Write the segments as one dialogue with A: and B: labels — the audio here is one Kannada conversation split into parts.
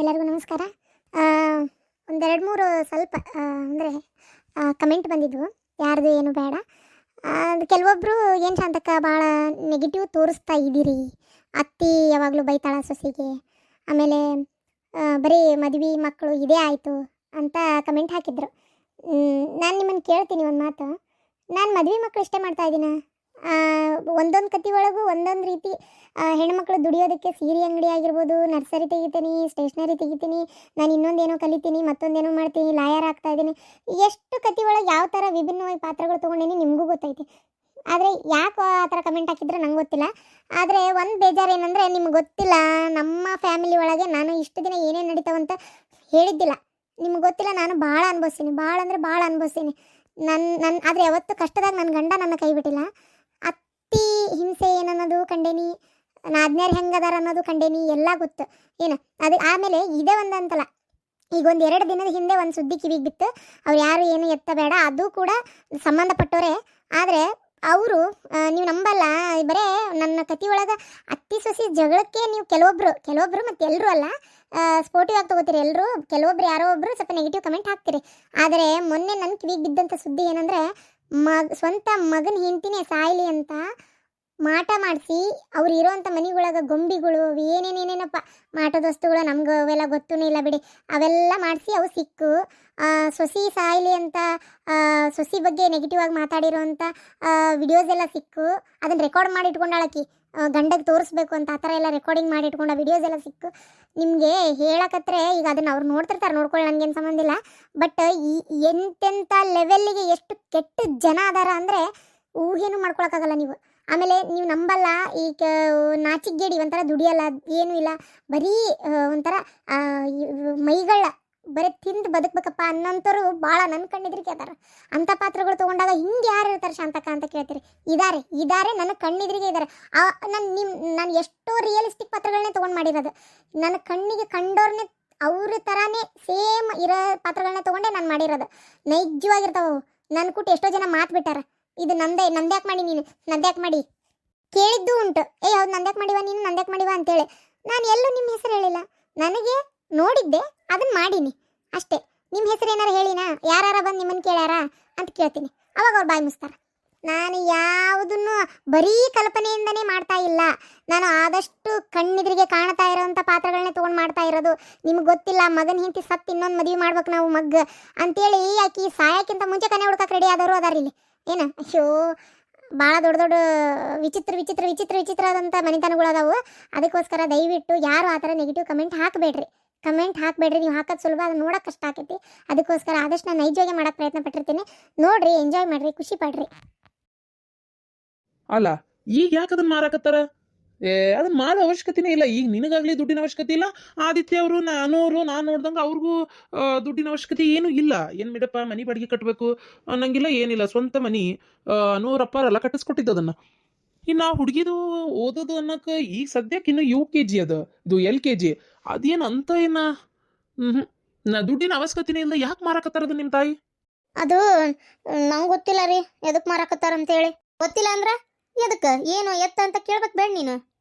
A: ಎಲ್ಲರಿಗೂ ನಮಸ್ಕಾರ. ಆ, ಒಂದೆರಡು ಮೂರು ಸ್ವಲ್ಪ ಅಂದರೆ ಕಮೆಂಟ್ ಬಂದಿದ್ವು. ಯಾರ್ದು ಏನು ಬೇಡ. ಅದು ಕೆಲವೊಬ್ಬರು ಏನು ಶಾಂತಕ್ಕ ಭಾಳ ನೆಗೆಟಿವ್ ತೋರಿಸ್ತಾ ಇದ್ದೀರಿ, ಅತ್ತಿ ಯಾವಾಗಲೂ ಬೈತಾಳ ಸೊಸೆಗೆ, ಆಮೇಲೆ ಬರೀ ಮದುವೆ ಮಕ್ಕಳು ಇದೇ ಆಯಿತು ಅಂತ ಕಮೆಂಟ್ ಹಾಕಿದ್ರು. ನಾನು ನಿಮ್ಮನ್ನು ಕೇಳ್ತೀನಿ ಒಂದು ಮಾತು. ನಾನು ಮದುವೆ ಮಕ್ಕಳು ಇಷ್ಟೇ ಮಾಡ್ತಾ ಇದ್ದೀನ? ಒಂದೊಂದು ಕತ್ತಿ ಒಳಗೂ ಒಂದೊಂದು ರೀತಿ ಹೆಣ್ಮಕ್ಳು ದುಡಿಯೋದಕ್ಕೆ ಸೀರೆ ಅಂಗಡಿ ಆಗಿರ್ಬೋದು, ನರ್ಸರಿ ತೆಗಿತೀನಿ, ಸ್ಟೇಷ್ನರಿ ತೆಗಿತೀನಿ, ನಾನು ಇನ್ನೊಂದೇನೋ ಕಲಿತೀನಿ, ಮತ್ತೊಂದೇನೋ ಮಾಡ್ತೀನಿ, ಲಾಯರ್ ಆಗ್ತಾ ಇದ್ದೀನಿ. ಎಷ್ಟು ಕತ್ತಿ ಒಳಗೆ ಯಾವ ಥರ ವಿಭಿನ್ನವಾಗಿ ಪಾತ್ರಗಳು ತೊಗೊಂಡೇನಿ ನಿಮಗೂ ಗೊತ್ತೈತಿ. ಆದರೆ ಯಾಕೆ ಆ ಥರ ಕಮೆಂಟ್ ಹಾಕಿದ್ರೆ ನಂಗೆ ಗೊತ್ತಿಲ್ಲ. ಆದರೆ ಒಂದು ಬೇಜಾರು ಏನಂದರೆ, ನಿಮ್ಗೆ ಗೊತ್ತಿಲ್ಲ ನಮ್ಮ ಫ್ಯಾಮಿಲಿ ಒಳಗೆ ನಾನು ಇಷ್ಟು ದಿನ ಏನೇನು ನಡೀತಾವಂತ ಹೇಳಿದ್ದಿಲ್ಲ. ನಿಮ್ಗೆ ಗೊತ್ತಿಲ್ಲ, ನಾನು ಭಾಳ ಅನುಭವಿಸ್ತೀನಿ, ಭಾಳ ಅಂದರೆ ಭಾಳ ಅನುಭವಿಸ್ತೀನಿ. ಆದರೆ ಯಾವತ್ತು ಕಷ್ಟದಾಗ ನನ್ನ ಗಂಡ ನನ್ನ ಕೈ ಬಿಟ್ಟಿಲ್ಲ. ಅತ್ತಿ ಹಿಂಸೆ ಏನನ್ನೋದು ಕಂಡೇನಿ, ನಾದ್ನ್ಯಾರು ಹೆಂಗದಾರ ಅನ್ನೋದು ಕಂಡೇನಿ, ಎಲ್ಲ ಗೊತ್ತು. ಏನು ಅದು ಆಮೇಲೆ ಇದೇ ಒಂದು ಅಂತಲ್ಲ, ಈಗ ಒಂದು 2 ದಿನದ ಹಿಂದೆ ಒಂದು ಸುದ್ದಿ ಕಿವಿಗೆ ಬಿತ್ತು. ಅವ್ರು ಯಾರು ಏನು ಎತ್ತಬೇಡ, ಅದು ಕೂಡ ಸಂಬಂಧಪಟ್ಟವರೇ. ಆದರೆ ಅವರು ನೀವು ನಂಬಲ್ಲ, ಬರೇ ನನ್ನ ಕತಿ ಒಳಗೆ ಅತ್ತಿ ಸೊಸಿ ಜಗಳಕ್ಕೆ ನೀವು ಕೆಲವೊಬ್ರು ಮತ್ತು ಎಲ್ಲರೂ ಅಲ್ಲ, ಸ್ಪೋರ್ಟಿವ್ ಆಗಿ ತೊಗೋತೀರಿ ಎಲ್ಲರೂ. ಕೆಲವೊಬ್ರು ಯಾರೋ ಒಬ್ಬರು ಸ್ವಲ್ಪ ನೆಗೆಟಿವ್ ಕಮೆಂಟ್ ಹಾಕ್ತೀರಿ. ಆದರೆ ಮೊನ್ನೆ ನನ್ನ ಕಿವಿಗೆ ಬಿದ್ದಂಥ ಸುದ್ದಿ ಏನಂದರೆ, ಸ್ವಂತ ಮಗನ ಹೆಂಡ್ತಿನೇ ಸಾಯ್ಲಿ ಅಂತ ಮಾಟ ಮಾಡಿಸಿ ಅವ್ರು ಇರೋವಂಥ ಮನೆಗೊಳಗೆ ಗೊಂಬಿಗಳು ಏನೇನೇನೇನಪ್ಪ ಮಾಟದ ವಸ್ತುಗಳು, ನಮ್ಗೆ ಅವೆಲ್ಲ ಗೊತ್ತೂ ಇಲ್ಲ ಬಿಡಿ, ಅವೆಲ್ಲ ಮಾಡಿಸಿ ಅವು ಸಿಕ್ಕು. ಸೊಸಿ ಸಾಯ್ಲಿ ಅಂತ ಸೊಸಿ ಬಗ್ಗೆ ನೆಗೆಟಿವ್ ಆಗಿ ಮಾತಾಡಿರೋವಂಥ ವಿಡಿಯೋಸ್ ಎಲ್ಲ ಸಿಕ್ಕು. ಅದನ್ನು ರೆಕಾರ್ಡ್ ಮಾಡಿ ಇಟ್ಕೊಂಡಾಳಕಿ, ಗಂಡಗೆ ತೋರಿಸ್ಬೇಕು ಅಂತ ಆ ಥರ ಎಲ್ಲ ರೆಕಾರ್ಡಿಂಗ್ ಮಾಡಿ ಇಟ್ಕೊಂಡ ವಿಡಿಯೋಸ್ ಎಲ್ಲ ಸಿಕ್ಕು. ನಿಮಗೆ ಹೇಳಕತ್ರೆ ಈಗ ಅದನ್ನು ಅವ್ರು ನೋಡ್ತಿರ್ತಾರೆ, ನೋಡ್ಕೊಳ್ಳಿ, ನನಗೇನು ಸಂಬಂಧ ಇಲ್ಲ. ಬಟ್ ಈ ಎಂತೆಂಥ ಲೆವೆಲ್ಲಿಗೆ ಎಷ್ಟು ಕೆಟ್ಟ ಜನ ಅದಾರ ಅಂದರೆ ಊಹೆನೂ ಮಾಡ್ಕೊಳಕ್ಕಾಗಲ್ಲ ನೀವು. ಆಮೇಲೆ ನೀವು ನಂಬಲ್ಲ, ಈಗ ನಾಚಿಗೇಡಿ ಒಂಥರ ದುಡಿಯಲ್ಲ, ಏನೂ ಇಲ್ಲ, ಬರೀ ಒಂಥರ ಮೈಗಳ ಬರೀ ತಿಂದು ಬದುಕಬೇಕಪ್ಪ ಅನ್ನೋಂಥವ್ರು ಭಾಳ ನನ್ನ ಕಣ್ಣಿದ್ರಿಗೆ ಅದಾರ. ಅಂಥ ಪಾತ್ರಗಳು ತೊಗೊಂಡಾಗ ಹಿಂಗೆ ಯಾರು ಇರ್ತಾರೆ ಶಾಂತಕ್ಕ ಅಂತ ಕೇಳ್ತೀರಿ? ಇದ್ದಾರೆ ನನ್ನ ಕಣ್ಣಿದ್ರಿಗೆ ಇದ್ದಾರೆ. ನಾನು ಎಷ್ಟೋ ರಿಯಲಿಸ್ಟಿಕ್ ಪಾತ್ರಗಳನ್ನೇ ತೊಗೊಂಡು ಮಾಡಿರೋದು. ನನ್ನ ಕಣ್ಣಿಗೆ ಕಂಡೋರ್ನೇ ಅವ್ರ ಥರನೇ ಸೇಮ್ ಇರೋ ಪಾತ್ರಗಳನ್ನ ತೊಗೊಂಡೇ ನಾನು ಮಾಡಿರೋದು. ನೈಜವಾಗಿರ್ತಾವೆ. ನನ್ನ ಕೂಟ ಎಷ್ಟೋ ಜನ ಮಾತು ಬಿಟ್ಟಾರ, ಇದು ನಂದ್ಯಾಕೆ ಮಾಡಿ, ನೀನು ನಂದ್ಯಾಕೆ ಮಾಡಿ ಕೇಳಿದ್ದು ಉಂಟು. ಹೌದು ನಂದ್ಯಾಕೆ ಮಾಡಿವ, ನೀನು ನಂದ್ಯಾಕೆ ಮಾಡಿವ ಅಂತೇಳಿ. ನಾನು ಎಲ್ಲೂ ನಿಮ್ಮ ಹೆಸರು ಹೇಳಿಲ್ಲ, ನನಗೆ ನೋಡಿದ್ದೆ ಅದನ್ನು ಮಾಡೀನಿ ಅಷ್ಟೇ. ನಿಮ್ಮ ಹೆಸರು ಏನಾರು ಹೇಳಿನಾ? ಯಾರು ಬಂದು ನಿಮ್ಮನ್ನು ಕೇಳ್ಯಾರ ಅಂತ ಕೇಳ್ತೀನಿ, ಅವಾಗ ಅವ್ರು ಬಾಯಿ ಮುಸ್ತಾರೆ. ನಾನು ಯಾವುದನ್ನು ಬರೀ ಕಲ್ಪನೆಯಿಂದನೇ ಮಾಡ್ತಾ ಇಲ್ಲ. ನಾನು ಆದಷ್ಟು ಕಣ್ಣೆದುರಿಗೆ ಕಾಣ್ತಾ ಇರೋವಂಥ ಪಾತ್ರಗಳನ್ನೇ ತೊಗೊಂಡು ಮಾಡ್ತಾ ಇರೋದು. ನಿಮ್ಗೆ ಗೊತ್ತಿಲ್ಲ, ಮಗನ ಹಿಂತಿ ಸತ್ತು ಇನ್ನೊಂದು ಮದುವೆ ಮಾಡ್ಬೇಕು ನಾವು ಮಗ್ಗ ಅಂತೇಳಿ ಆಕಿ ಸಾಯಕ್ಕಿಂತ ಮುಂಚೆ ಕನೆ ಹುಡ್ಕಕ್ಕೆ ರೆಡಿ ಆದವರು ಅದಾರ ಇಲ್ಲಿ. ಏನು ಅಯ್ಯೋ, ಭಾಳ ದೊಡ್ಡ ವಿಚಿತ್ರ ಆದಂಥ ಮನೆತನಗಳು ಅದಾವು. ಅದಕ್ಕೋಸ್ಕರ ದಯವಿಟ್ಟು ಯಾರು ಆ ಥರ ನೆಗೆಟಿವ್ ಕಮೆಂಟ್ ಹಾಕಬೇಡ್ರಿ. ನೀವು ಹಾಕೋದು ಸುಲಭ, ಅದನ್ನು ನೋಡೋಕೆ ಕಷ್ಟ ಆಕೈತಿ. ಅದಕ್ಕೋಸ್ಕರ ಆದಷ್ಟು ನಾನು ನೈಜವಾಗಿ ಮಾಡೋಕ್ಕೆ ಪ್ರಯತ್ನ ಪಟ್ಟಿರ್ತೀನಿ. ನೋಡ್ರಿ, ಎಂಜಾಯ್ ಮಾಡಿರಿ, ಖುಷಿ ಪಡ್ರಿ.
B: ಅಲ್ಲ, ಈಗ ಯಾಕೆ ಅದನ್ನ ಮಾರಾಕತ್ತಾರ? ಅದನ್ನ ಮಾರೋ ಅವಶ್ಯಕತೆನೇ ಇಲ್ಲ. ಈಗ ನಿನಗಾಗ್ಲಿ ದುಡ್ಡಿನ ಅವಶ್ಯಕತೆ ಇಲ್ಲ, ಆದಿತ್ಯ ಅವರು ನಾನು ನೋಡ್ದಂಗೆ ಅವ್ರಿಗೂ ದುಡ್ಡಿನ ಅವಶ್ಯಕತೆ ಏನೂ ಇಲ್ಲ. ಏನು ಬಿಡಪ್ಪ, ಮನೆ ಬಾಡಿಗೆ ಕಟ್ಟಬೇಕು ಅನ್ನಂಗಿಲ್ಲ, ಏನಿಲ್ಲ. ಸ್ವಂತ ಮನಿ ನೂರಪ್ಪಾರಲ್ಲ ಕಟ್ಟಿಸ್ಕೊಟ್ಟಿದ್ದು ಅದನ್ನು. ಇನ್ನು ಆ ಹುಡುಗಿದು ಓದೋದು ಅನ್ನೋಕೆ ಈಗ ಸದ್ಯಕ್ಕೆ ಇನ್ನು UKG ಇದು LKG ಅದೇನು ಅಂತ ಏನ ದುಡ್ಡಿನ ಅವಶ್ಯಕತೆನೇ ಇಲ್ಲ. ಯಾಕೆ ಮಾರಾಕತ್ತಾರದು ನಿಮ್ಮ ತಾಯಿ?
A: ಅದು ನಂಗೆ ಗೊತ್ತಿಲ್ಲ ರೀ, ಎದಕ್ಕೆ ಮಾರಾಕತ್ತಾರ ಅಂತೇಳಿ. ಗೊತ್ತಿಲ್ಲ ಅಂದ್ರೆ ಎದಕ್ಕೆ, ಏನು ಎತ್ತ ಅಂತ ಕೇಳ್ಬೇಕು ಬೇಡ ನೀನು.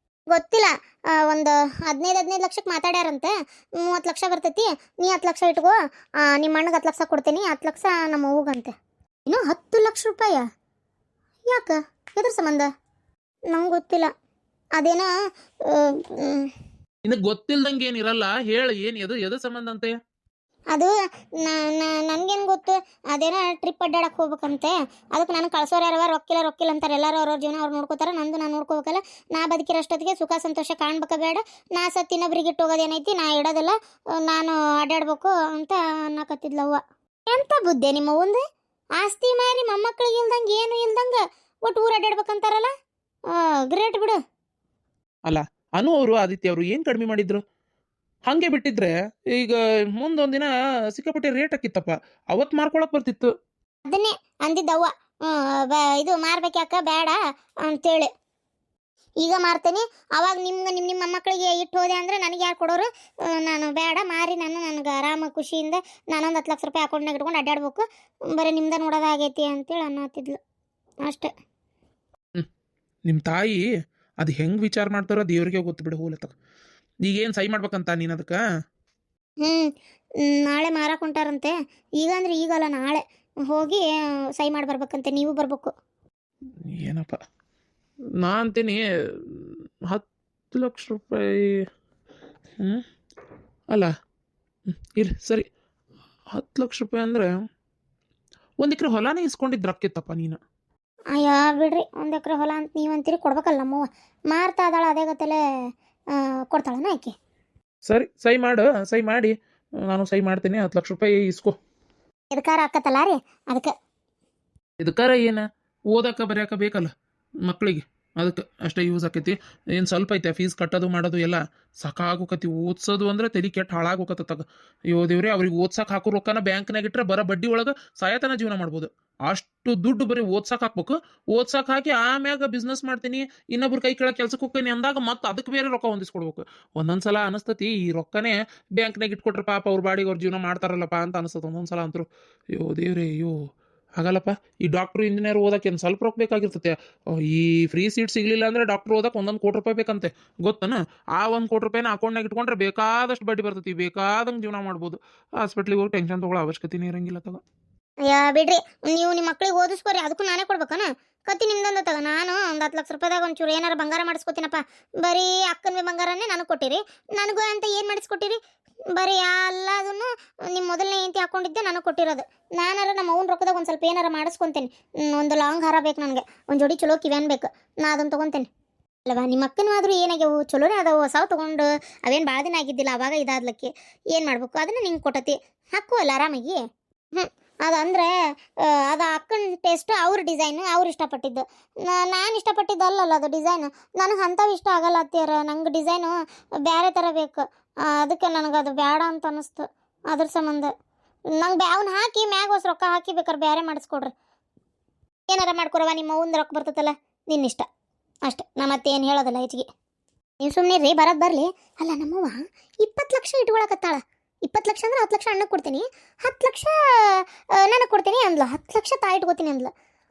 A: ಗೊತ್ತಿಲ್ಲ. ಒಂದು 15 ಲಕ್ಷಕ್ಕೆ ಮಾತಾಡ್ಯಾರಂತೆ. 30 ಲಕ್ಷ ಬರ್ತೈತಿ, ನೀ 10 ಲಕ್ಷ ಇಟ್ಕೋ, ನಿಮ್ಮ ಅಣ್ಣಗೆ 10 ಲಕ್ಷ ಕೊಡ್ತೀನಿ, 10 ಲಕ್ಷ ನಮ್ಮ ಅವ್ಗಂತೆ. ಇನ್ನು 10 ಲಕ್ಷ ರೂಪಾಯ? ಯಾಕೆ, ಎದ್ರ ಸಂಬಂಧ? ನಂಗೆ ಗೊತ್ತಿಲ್ಲ. ಅದೇನೋ
B: ನಿನಗೆ ಗೊತ್ತಿಲ್ದಂಗೆ ಏನಿರಲ್ಲ, ಹೇಳ, ಏನು ಎದು ಸಂಬಂಧ ಅಂತೆ?
A: ಅದು ನನಗೇನು ಗೊತ್ತು. ಅದೇನೋ ಟ್ರಿಪ್ ಅಡ್ಡಾಡಕ್ಕೆ ಹೋಗ್ಬೇಕಂತೆ. ಅದಕ್ಕೆ ನಾನು ಕಳ್ಸೋರು ಯಾರವ, ರೊಕ್ಕಿಲ್ಲ ಅಂತಾರೆ. ಎಲ್ಲರೂ ಅವ್ರವ್ರ ಜೀವನ ಅವ್ರು ನೋಡ್ಕೋತಾರೆ, ನಂದು ನಾನು ನೋಡ್ಕೋಬೇಕಲ್ಲ. ನಾ ಬದುಕಿರೋಷ್ಟೊತ್ತಿಗೆ ಸುಖ ಸಂತೋಷ ಕಾಣ್ಬೇಕ ಬೇಡ. ನಾ ಸತ್ತು ಇನ್ನೊಬ್ರಿಗೆ ಇಟ್ಟೋಗೋದೇನೈತಿ, ನಾ ಇಡೋದಿಲ್ಲ, ನಾನು ಅಡ್ಡಾಡ್ಬೇಕು ಅಂತ ಅನ್ನಕತ್ತಿದ್ಲವ್ವ. ಎಂಥ ಬುದ್ಧಿ ನಿಮ್ಮ ಒಂದು? ಆಸ್ತಿ ಮಾರಿ ಮೊಮ್ಮಕ್ಳಿಗೆ ಇಲ್ದಂಗೆ ಏನು ಇಲ್ದಂಗೆ ಒಟ್ಟು ಊರು ಅಡ್ಡಾಡ್ಬೇಕಂತಾರಲ್ಲ, ಗ್ರೇಟ್ ಬಿಡು.
B: ಅಲ್ಲ, ಅನು ಅವರು ಆದಿತ್ಯ ಅವರು ಏನು ಕಡಿಮೆ ಮಾಡಿದ್ರು? ಹಂಗೆ ಬಿಟ್ಟಿದ್ರೆ ಈಗ ಮುಂದೊಂದಿನ ಸಿಕ್ಕಾಪಟ್ಟೆ ರೇಟ್ ಹಾಕಿತ್ತಪ್ಪ, ಅವತ್ತು ಮಾರ್ಕೊಳಕ್ ಬರ್ತಿತ್ತು.
A: ಅದನ್ನೇ ಅಂದಿದ್ದವ್ವ, ಇದು ಮಾರ್ಬೇಕ್ಯಾಕ ಬೇಡ ಅಂತೇಳಿ. ಈಗ ಮಾರ್ತೇನೆ, ಅವಾಗ ನಿಮ್ಮ ಮೊಮ್ಮಕ್ಕಳಿಗೆ ಇಟ್ಟು ಹೋದೆ ಅಂದರೆ ನನಗೆ ಯಾರು ಕೊಡೋರು? ನಾನು ಬೇಡ, ಮಾರಿ ನನಗೆ ಆರಾಮ ಖುಷಿಯಿಂದ ನಾನೊಂದು 10 ಲಕ್ಷ ರೂಪಾಯಿ ಅಕೌಂಟ್ನಾಗ ಇಟ್ಕೊಂಡು ಅಡ್ಡಾಡ್ಬೇಕು, ಬರೀ ನಿಮ್ದು ನೋಡೋದಾಗೈತಿ ಅಂತೇಳಿ ಅನ್ನತ್ತಿದ್ಲು ಅಷ್ಟೇ.
B: ನಿಮ್ಮ ತಾಯಿ ಅದು ಹೆಂಗೆ ವಿಚಾರ ಮಾಡ್ತಾರೋ ದೇವ್ರಿಗೆ ಗೊತ್ತು ಬಿಡು. ಹೋಲತ್ತ ಈಗೇನು ಸಹಿ ಮಾಡ್ಬೇಕಂತ ನೀನು ಅದಕ್ಕೆ?
A: ಹ್ಞೂ ನಾಳೆ ಮಾರಕ್ಕೆ ಹೊಂಟಾರಂತೆ. ಈಗ ಅಂದ್ರೆ ಈಗಲ್ಲ, ನಾಳೆ ಹೋಗಿ ಸಹಿ ಮಾಡಿ ಬರ್ಬೇಕಂತೆ. ನೀವು ಬರ್ಬೇಕು.
B: ಏನಪ್ಪ ನಾ ಅಂತೀನಿ 10 ಲಕ್ಷ ರೂಪಾಯಿ. ಹ್ಞೂ ಅಲ್ಲ ಇರ್ಲಿ ಸರಿ, 10 ಲಕ್ಷ ರೂಪಾಯಿ ಅಂದರೆ 1 ಎಕರೆ ಹೊಲಾನೇ ಇಸ್ಕೊಂಡಿದ್ರಕ್ಕಿತ್ತಪ್ಪ ನೀನು.
A: ಅಯ್ಯ ಬಿಡ್ರಿ, 1 ಎಕರೆ ಹೊಲ ಅಂತ ನೀವು ಅಂತೀರಿ, ಕೊಡ್ಬೇಕಲ್ಲ ನಮ್ಮವ್ವ. ಮಾರ್ತಾ ಅದಾಳ, ಅದೇ ಗತ್ತಲೆ ಕೊಡ್ತಾಳನ ಆಕೆ.
B: ಸರಿ ಸಹಿ ಮಾಡಿ ನಾನು ಸಹಿ ಮಾಡ್ತೀನಿ. 10 ಲಕ್ಷ ರೂಪಾಯಿ ಇಸ್ಕೊ.
A: ಎದಕಾರ ಆಕತ್ತಲ್ಲ ರೀ, ಅದಕ್ಕೆ.
B: ಇದಕ್ಕಾರ ಏನು ಓದಕ್ಕೆ ಬರೆಯೋಕೆ ಬೇಕಲ್ಲ ಮಕ್ಕಳಿಗೆ, ಅದಕ್ಕೆ ಅಷ್ಟೇ ಯೂಸ್ ಆಕೈತಿ. ಏನು ಸ್ವಲ್ಪ ಐತೆ ಫೀಸ್ ಕಟ್ಟೋದು ಮಾಡೋದು ಎಲ್ಲ ಸಾಕಾಗೋಕತಿ. ಓದ್ಸೋದು ಅಂದ್ರೆ ತಲೆ ಕೆಟ್ಟು ಹಾಳಾಗೋಕತ್ತಾಗ. ಅಯ್ಯೋ ದೇವ್ರೆ, ಅವ್ರಿಗೆ ಓದ್ಸಕ್ಕೆ ಹಾಕೋ ರೊಕ್ಕನ ಬ್ಯಾಂಕ್ನಾಗ ಇಟ್ಟರೆ ಬರೋ ಬಡ್ಡಿ ಒಳಗೆ ಸಾಯತನ ಜೀವನ ಮಾಡ್ಬೋದು. ಅಷ್ಟು ದುಡ್ಡು ಬರೀ ಓದ್ಸಕ್ಕೆ ಹಾಕ್ಬೇಕು. ಓದ್ಸಕ್ಕೆ ಹಾಕಿ ಆಮ್ಯಾಗ ಬಿಸ್ನೆಸ್ ಮಾಡ್ತೀನಿ, ಇನ್ನೊಬ್ರು ಕೈ ಕೆಳಗೆ ಕೆಲ್ಸಕ್ಕೆ ಹೋಗ್ತೀನಿ ಅಂದಾಗ ಮತ್ತೆ ಅದಕ್ಕೆ ಬೇರೆ ರೊಕ್ಕ ಹೊಂದಿಸ್ಕೊಡ್ಬೇಕು. ಒಂದೊಂದ್ಸಲ ಅನಿಸ್ತತಿ ಈ ರೊಕ್ಕನೇ ಬ್ಯಾಂಕ್ನಾಗ ಇಟ್ಕೊಟ್ರೆ ಪಾಪ ಅವ್ರ ಬಾಡಿಗೆ ಅವ್ರ ಜೀವನ ಮಾಡ್ತಾರಲ್ಲಪ್ಪ ಅಂತ ಅನಿಸ್ತದೆ ಒಂದೊಂದ್ಸಲ ಅಂತರು. ಅಯ್ಯೋ ದೇವ್ರೆ, ಅಯ್ಯೋ ಹಾಗಲ್ಲಪ್ಪ. ಈ ಡಾಕ್ಟ್ರು ಇಂಜಿನಿಯರ್ ಓದಕ್ಕೆ ಏನು ಸ್ವಲ್ಪ ರೊಕ್ಕ ಬೇಕಾಗಿರ್ತೈತೆ. ಈ ಫ್ರೀ ಸೀಟ್ ಸಿಗಲಿಲ್ಲ ಅಂದರೆ ಡಾಕ್ಟ್ರು ಓದಕ್ಕೆ 1,1 ಕೋಟಿ ರೂಪಾಯಿ ಬೇಕಂತೆ, ಗೊತ್ತನ? ಆ 1 ಕೋಟಿ ರೂಪಾಯಿನ ಅಕೌಂಟ್ನಾಗ ಇಟ್ಕೊಂಡ್ರೆ ಬೇಕಾದಷ್ಟು ಬಡ್ಡಿ ಬರ್ತೈತಿ, ಬೇಕಾದಂಗೆ ಜೀವನ ಮಾಡ್ಬೋದು. ಹಾಸ್ಪಿಟ್ಲಿಗೆ ಹೋಗಿ ಟೆನ್ಷನ್ ತೊಗೊಳ್ಳೋ ಅವಶ್ಯಕತೆನೇ ಇರಂಗಿಲ್ಲ ತಗೋ.
A: ಅಯ್ಯ ಬಿಡ್ರಿ, ನೀವು ನಿಮ್ಮ ಮಕ್ಳಿಗೆ ಓದಿಸ್ಕೋರಿ, ಅದಕ್ಕೂ ನಾನೇ ಕೊಡ್ಬೇಕನ? ಕತ್ತಿ ನಿಮ್ದೊಂದು ತಗ. ನಾನು ಒಂದು 10 ಲಕ್ಷ ರೂಪಾಯಿದಾಗ ಒಂಚೂರು ಏನಾರ ಬಂಗಾರ ಮಾಡಿಸ್ಕೊತೀನಪ್ಪ. ಬರೀ ಅಕ್ಕನ ಬಂಗಾರನೇ ನನಗೆ ಕೊಟ್ಟಿರಿ, ನನಗೂ ಅಂತ ಏನು ಮಾಡಿಸ್ಕೊಟ್ಟಿರಿ? ಬರೀ ಎಲ್ಲದನ್ನು ನಿಮ್ಮ ಮೊದಲನೇ ಹೆಂಡತಿ ಹಾಕೊಂಡಿದ್ದೆ ನನಗೆ ಕೊಟ್ಟಿರೋದು. ನಾನಾರ ನಮ್ಮ ಅವ್ನ ರೊಕ್ಕದಾಗ ಒಂದು ಸ್ವಲ್ಪ ಏನಾರ ಮಾಡಿಸ್ಕೊತೀನಿ. ಒಂದು ಲಾಂಗ್ ಹಾರ ಬೇಕು ನನಗೆ, ಒಂದು ಜೋಡಿ ಚಲೋ ಕಿವ್ಯಾನ್ ಬೇಕು, ನಾ ಅದನ್ನು ತೊಗೊತೇನೆ ಅಲ್ವಾ. ನಿಮ್ಮ ಅಕ್ಕನೂ ಆದರೂ ಏನಾಗ್ಯವು, ಚಲೋನೇ ಅದಾವು, ಹೊಸಾವು ತೊಗೊಂಡು ಅವೇನು ಭಾಳ ದಿನ ಆಗಿದ್ದಿಲ್ಲ, ಅವಾಗ ಇದಾದ್ಲಕ್ಕೆ ಏನು ಮಾಡಬೇಕು, ಅದನ್ನು ನಿಂಗೆ ಕೊಟ್ಟತಿ, ಹಾಕು ಅಲ್ಲ ಆರಾಮಾಗಿ. ಅದಂದರೆ ಅದು ಅಕ್ಕನ ಟೇಸ್ಟ್, ಅವ್ರ ಡಿಸೈನು, ಅವ್ರು ಇಷ್ಟಪಟ್ಟಿದ್ದು. ನಾನು ಇಷ್ಟಪಟ್ಟಿದ್ದು ಅಲ್ಲಲ್ಲ ಅದು ಡಿಸೈನು. ನನಗೆ ಅಂಥವು ಇಷ್ಟ ಆಗಲ್ಲ ಅತ್ತೀರ, ನಂಗೆ ಡಿಸೈನು ಬೇರೆ ಥರ ಬೇಕು. ಅದಕ್ಕೆ ನನಗೆ ಅದು ಬೇಡ ಅಂತ ಅನ್ನಿಸ್ತು. ಅದ್ರ ಸಂಬಂಧ ನಂಗೆ ಅವ್ನ ಹಾಕಿ ಮ್ಯಾಗ ಹೊಸ ರೊಕ್ಕ ಹಾಕಿ ಬೇಕಾದ್ರೆ ಬೇರೆ ಮಾಡಿಸ್ಕೊಡ್ರಿ. ಏನಾರ ಮಾಡ್ಕೊರವ, ನಿಮ್ಮ ಅವ್ನ ರೊಕ್ಕ ಬರ್ತೈತಲ್ಲ, ನಿನ್ನಿಷ್ಟ ಅಷ್ಟೆ. ನಾ ಮತ್ತೇನು ಹೇಳೋದಿಲ್ಲ ಹೆಚ್ಚಿಗೆ. ನೀವು ಸುಮ್ಮನೆ ರೀ, ಬರೋದು ಬರಲಿ. ಅಲ್ಲ ನಮ್ಮವ್ವ 20 ಲಕ್ಷ ಇಟ್ಕೊಳಕತ್ತಾಳ. 20 ಲಕ್ಷ ಅಂದ್ರೆ 10 ಲಕ್ಷ ಅಣ್ಣಗೆ ಕೊಡ್ತೀನಿ, 10 ಲಕ್ಷ ನನಗೆ ಕೊಡ್ತೀನಿ ಅಂದ್ಲ. 10 ಲಕ್ಷ ತಾಯಿ ಇಟ್ಕೋತೀನಿ ಅಂದ್ಲ.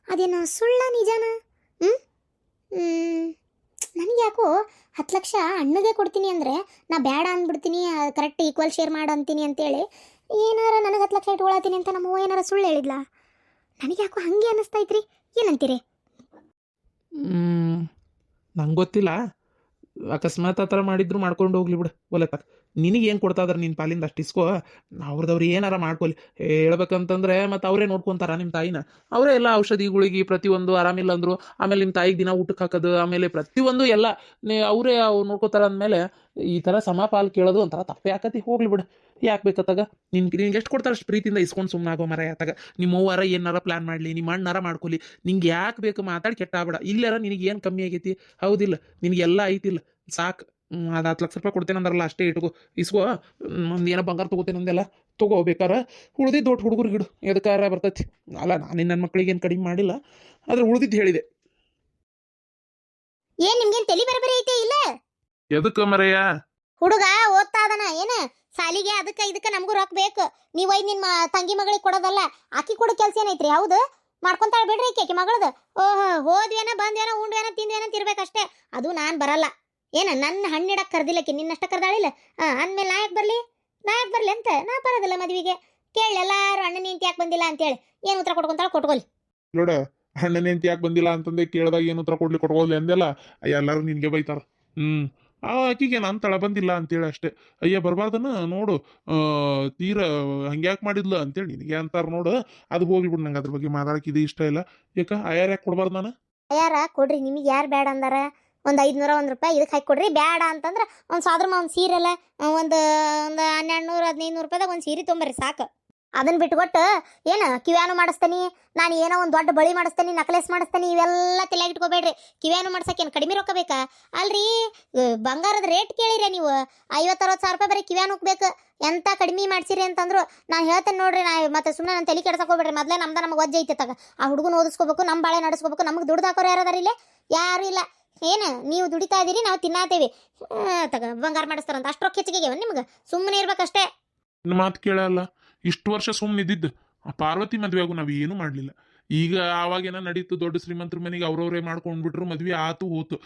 A: ಅದೇನು ಸುಳ್ಳ ನಿಜಾನ? ನನಗೆ ಯಾಕೋ 10 ಲಕ್ಷ ಅಣ್ಣಗೆ ಕೊಡ್ತೀನಿ ಅಂದರೆ ನಾ ಬೇಡ ಅಂದ್ಬಿಡ್ತೀನಿ, ಕರೆಕ್ಟ್ ಈಕ್ವಲ್ ಶೇರ್ ಮಾಡು ಅಂತೀನಿ ಅಂತೇಳಿ ಏನಾರ ನನಗೆ 10 ಲಕ್ಷ ಇಟ್ಕೊಳತೀನಿ ಅಂತ ನಮ್ಮವ್ವ ಏನಾರ ಸುಳ್ಳು ಹೇಳಿದ್ಲಾ? ನನಗೆ ಯಾಕೋ ಹಾಗೆ ಅನ್ನಿಸ್ತೈತ್ರಿ. ಏನಂತೀರಿ?
B: ನಂಗೆ ಗೊತ್ತಿಲ್ಲ, ಅಕಸ್ಮಾತ್ ಆ ಥರ ಮಾಡಿದ್ರು ಮಾಡ್ಕೊಂಡು ಹೋಗ್ಲಿ ಬಿಡು, ಒಲೆತ. ನಿನಗೆ ಏನು ಕೊಡ್ತಾ ಇದಾರೆ ನಿನ್ನ ಪಾಲಿಂದ ಅಷ್ಟು ಇಸ್ಕೋ. ಅವ್ರದವ್ರು ಏನಾರ ಮಾಡ್ಕೊಲಿ. ಹೇಳ್ಬೇಕಂತಂದ್ರೆ ಮತ್ತು ಅವರೇ ನೋಡ್ಕೊತಾರ ನಿಮ್ಮ ತಾಯಿನ. ಅವರೇ ಎಲ್ಲ ಔಷಧಿಗಳಿಗೆ ಪ್ರತಿಯೊಂದು, ಆರಾಮಿಲ್ಲ ಅಂದರು ಆಮೇಲೆ ನಿಮ್ಮ ತಾಯಿಗೆ ದಿನ ಊಟಕ್ಕೆ ಹಾಕೋದು, ಆಮೇಲೆ ಪ್ರತಿಯೊಂದು ಎಲ್ಲ ಅವರೇ ನೋಡ್ಕೋತಾರ ಅಂದಮೇಲೆ ಈ ಥರ ಸಮಪಾಲು ಕೇಳೋದು ಒಂಥರ ತಪ್ಪೇ ಆಕತಿ. ಹೋಗ್ಲಿ ಬಿಡು, ಯಾಕೆ ಬೇಕತ್ತಾಗ? ನಿನ್ಗೆ ಎಷ್ಟು ಕೊಡ್ತಾರೆ ಅಷ್ಟು ಪ್ರೀತಿಯಿಂದ ಇಸ್ಕೊಂಡು ಸುಮ್ಮನಾಗೋ ಮರ ಆತಾಗ. ನಿಮ್ಮ ಅವ್ವಾರ ಏನಾರ ಪ್ಲ್ಯಾನ್ ಮಾಡಲಿ, ನಿಮ್ಮ ಅಣ್ಣಾರ ಮಾಡ್ಕೊಲಿ, ನಿಂಗೆ ಯಾಕೆ ಬೇಕು ಮಾತಾಡಿ ಕೆಟ್ಟಾಗ್ಬೇಡ. ಇಲ್ಲಾರ ನಿನಗೆ ಏನು ಕಮ್ಮಿ ಆಗೈತಿ? ಹೌದಿಲ್ಲ, ನಿನಗೆಲ್ಲ ಐತಿಲ್ಲ, ಸಾಕು. ಅದು 10 ಲಕ್ಷ ರೂಪಾಯಿ ಕೊಡ್ತೇನೆ ಅಂದ್ರಲ್ಲ, ಅಷ್ಟೇ ಇಟ್ಕೋ, ಇಸ್ಕೋ. ಒಂದು ಏನೋ ಬಂಗಾರ ತೊಗೋತೇನೆ ಅಂದೆಲ್ಲ ತೊಗೋ, ಬೇಕಾರೆ ಉಳ್ದಿದ್ದು ದೊಡ್ಡ ಹುಡುಗರು ಗಿಡು ಎದಕ್ಕಾರ ಬರ್ತೈತಿ. ಅಲ್ಲ, ನಾನು ನನ್ನ ಮಕ್ಳಿಗೆ ಏನು ಕಡಿಮೆ ಮಾಡಿಲ್ಲ, ಆದ್ರೆ ಉಳ್ದಿದ್ದು ಹೇಳಿದೆ.
A: ಏನು ನಿಮ್ಗೇನು ತಲೆ ಬರಬರಿ ಐತೆ ಇಲ್ಲ?
B: ಎದಕ್ಕೆ ಮರೆಯ?
A: ಹುಡುಗ ಓದ್ತಾ ಅದನ ಏನು ಸಾಲಿಗೆ, ಅದಕ್ಕೆ ಇದಕ್ಕೆ ನಮಗೂ ರೊಕ್ಕ ಬೇಕು. ನೀವು ಒಯ್ದು ನಿಮ್ಮ ತಂಗಿ ಮಗಳಿಗೆ ಕೊಡೋದಲ್ಲ, ಆಕಿ ಕೊಡೋ ಕೆಲಸ ಏನೈತ್ರಿ? ಹೌದು, ಮಾಡ್ಕೊಂತಾಳೆ ಬಿಡ್ರಿ ಆಕಿ ಮಗಳದು. ಓಹೋ, ಹೋದ್ವೇನ ಬಂದ್ವೇನ ಉಂಡ್ವೇನ ತಿಂದ್ವೇನ ತಿರ್ಬೇಕಷ್ಟೇ. ಅದು ನಾನು ಬರಲ್ಲ. ಏನ ನನ್ನ ಹಣ್ಣಿಡಕ್ಕೆ ಕರ್ದಿಲ್ಲಕ್ಕೆ, ನಿನ್ನಷ್ಟ ಕರ್ದಾಳಿಲ್ಲ ಅಂದಮೇಲೆ ನಾ ಯಾಕೆ ಬರಲಿ ಅಂತ. ನಾ ಬರೋದಿಲ್ಲ ಮದುವೆಗೆ. ಕೇಳಿ ಎಲ್ಲಾರು ಅಣ್ಣ ನಿಂತು ಯಾಕೆ ಬಂದಿಲ್ಲ ಅಂತೇಳಿ ಏನು ಉತ್ತರ ಕೊಟ್ಕೊಂತಾಳೆ, ಕೊಟ್ಕೊಲಿ.
C: ನೋಡ, ಅಣ್ಣನ ಹೆಂಡತಿ ಯಾಕೆ ಬಂದಿಲ್ಲ ಅಂತಂದೆ ಕೇಳಿದಾಗ ಏನು ಉತ್ತರ ಕೊಡ್ಲಿ ಅಂದೆಲ್ಲ. ಎಲ್ಲರೂ ನಿನಗೆ ಬೈತಾರ. ಆಕಿಗೆ ನಾನು ತಳ ಬಂದಿಲ್ಲ ಅಂತೇಳಿ ಅಷ್ಟೇ. ಅಯ್ಯ ಬರಬಾರ್ದನ ನೋಡು, ತೀರ ಹಂಗ್ಯಾಕೆ ಮಾಡಿದ್ಲು ಅಂತೇಳಿ ನಿನಗೆ ಅಂತಾರ ನೋಡು. ಅದು ಹೋಗ್ಲಿಬಿಡು, ನಂಗೆ ಅದ್ರ ಬಗ್ಗೆ ಮಾತಾಡಕ್ಕೆ ಇದು ಇಷ್ಟ ಇಲ್ಲ. ಯಾಕ ಆಯಾರ ಯಾಕೆ ಕೊಡ್ಬಾರ್ದು ನಾನು?
A: ಯಾರ ಕೊಡ್ರಿ, ನಿಮಗೆ ಯಾರು ಬೇಡ ಅಂದಾರ? ಒಂದು 500 ರೂಪಾಯಿ ಇದಕ್ಕೆ ಹಾಕಿ ಕೊಡ್ರಿ. ಬೇಡ ಅಂತಂದ್ರೆ ಒಂದು ಸಾದ್ರಮ ಒಂದು ಸೀರೆಲ್ಲ ಒಂದು 1200-1500 ರೂಪಾಯಿದಾಗ ಒಂದು ಸೀರೆ ತೊಂಬರ್ರಿ ಸಾಕು. ಅದನ್ನ ಬಿಟ್ಕೊಟ್ಟು ಏನು ಕಿವ್ಯಾನು ಮಾಡಿಸ್ತೀನಿ, ನಾನು ಏನೋ ಒಂದು ದೊಡ್ಡ ಬಳಿ ಮಾಡಿಸ್ತೀನಿ, ನಕ್ಲೆಸ್ ಮಾಡಿಸ್ತೀನಿ, ಇವೆಲ್ಲ ತಲೆಯಾಗಿ ಇಟ್ಕೋಬೇಡ್ರಿ. ಕಿವ್ಯಾನು ಮಾಡ್ಸೋಕೇನು ಕಡಿಮೆ ರೊಕ್ಕ ಬೇಕಾ? ಅಲ್ರಿ, ಬಂಗಾರದ ರೇಟ್ ಕೇಳಿರಿ ನೀವು. 50-60 ಸಾವಿರ ರೂಪಾಯಿ ಬರೀ ಕಿವ್ಯಾನುಕ್ ಬೇಕು. ಎಂತ ಕಡಿಮೆ ಮಾಡ್ಸಿರಿ ಅಂತಂದ್ರು ನಾನು ಹೇಳ್ತೇನೆ ನೋಡ್ರಿ. ನಾ ಮತ್ತೆ ಸುಮ್ಮನೆ ನಾನು ತಲೆ ಕೆಡ್ಸಕೋಬೇಡ್ರಿ. ಮೊದಲೇ ನಮ್ಗೆ ವಜ್ಜೆ ಐತೆ ತಗ. ಆ ಹುಡುಗನ ಓದಿಸ್ಕೋಬೇಕು, ನಮ್ಮ ಬಾಳೆ ನಡೆಸ್ಕೋಬೇಕು. ನಮಗೆ ದುಡ್ಡು ಹಾಕೋರು ಯಾರದಾರ ಇಲ್ಲೇ? ಯಾರು ಇಲ್ಲ. ಏನು ನೀವು ದುಡಿತಾ ಇದ್ದೀರಿ, ನಾವು ತಿನ್ನಾತೇವಿ. ತಗ ಬಂಗಾರ ಮಾಡಿಸ್ತಾರಂತ ಅಷ್ಟು ರೊಕ್ಕ ಹೆಚ್ಚಿಗೆ ನಿಮ್ಗೆ? ಸುಮ್ಮನೆ ಇರ್ಬೇಕಷ್ಟೇ.
C: ನಿನ್ನ ಮಾತು ಕೇಳಲ್ಲ. ಇಷ್ಟು ವರ್ಷ ಸುಮ್ಮನೆ ಇದ್ದಿದ್ದು ಆ ಪಾರ್ವತಿ ಮದುವೆಗೂ ನಾವು ಏನೂ ಮಾಡಲಿಲ್ಲ. ಈಗ ಆವಾಗೇನ ನಡೀತು, ದೊಡ್ಡ ಶ್ರೀಮಂತರ ಮನೆಗೆ ಅವ್ರವ್ರೇ ಮಾಡ್ಕೊಂಡ್ಬಿಟ್ರು, ಮದ್ವೆ ಆತು ಹೋತು.